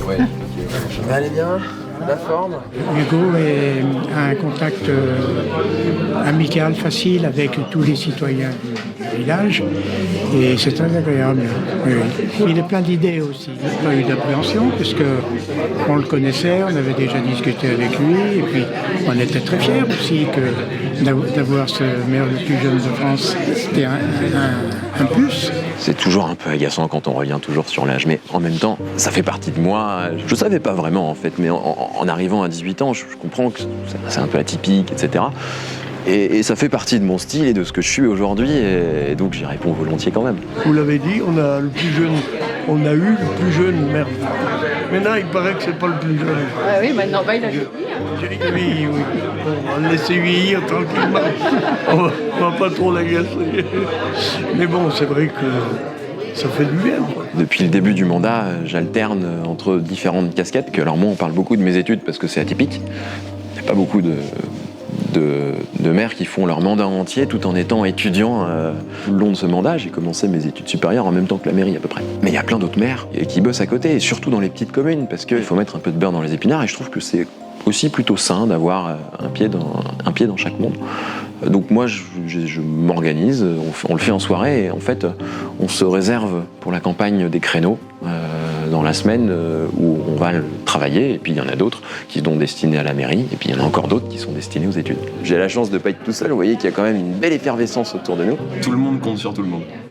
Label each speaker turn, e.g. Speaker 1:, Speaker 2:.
Speaker 1: Ouais. Ça allait bien? La forme?
Speaker 2: Hugo a un contact amical, facile avec tous les citoyens du village et c'est très agréable. Oui. Il est plein d'idées aussi. Il n'y a pas eu d'appréhension puisque on le connaissait, on avait déjà discuté avec lui et puis on était très fiers aussi d'avoir ce maire le plus jeune de France. C'était un plus.
Speaker 3: C'est toujours un peu agaçant quand on revient toujours sur l'âge, mais en même temps, ça fait partie de moi. Je savais pas vraiment en fait, mais en arrivant à 18 ans, je comprends que c'est un peu atypique, etc. Et ça fait partie de mon style et de ce que je suis aujourd'hui, et donc j'y réponds volontiers quand même.
Speaker 4: Vous l'avez dit, on a le plus jeune, on a eu le plus jeune maire. Maintenant, il paraît que c'est pas le plus jeune.
Speaker 5: Ah oui, maintenant, il a vieilli.
Speaker 4: Oui. Bon, on va le laisser vieillir tranquillement. On va pas trop l'agacer. Mais bon, c'est vrai que ça fait du bien, quoi.
Speaker 3: Depuis le début du mandat, j'alterne entre différentes casquettes, que alors moi on parle beaucoup de mes études parce que c'est atypique. Il n'y a pas beaucoup de maires qui font leur mandat entier tout en étant étudiants tout le long de ce mandat. J'ai commencé mes études supérieures en même temps que la mairie à peu près. Mais il y a plein d'autres maires qui bossent à côté, et surtout dans les petites communes, parce qu'il faut mettre un peu de beurre dans les épinards, et je trouve que c'est aussi plutôt sain d'avoir un pied dans chaque monde. Donc moi, je m'organise, on le fait en soirée, et en fait, on se réserve pour la campagne des créneaux dans la semaine où on va travailler, et puis il y en a d'autres qui sont destinés à la mairie, et puis il y en a encore d'autres qui sont destinés aux études. J'ai la chance de ne pas être tout seul, vous voyez qu'il y a quand même une belle effervescence autour de nous.
Speaker 1: Tout le monde compte sur tout le monde.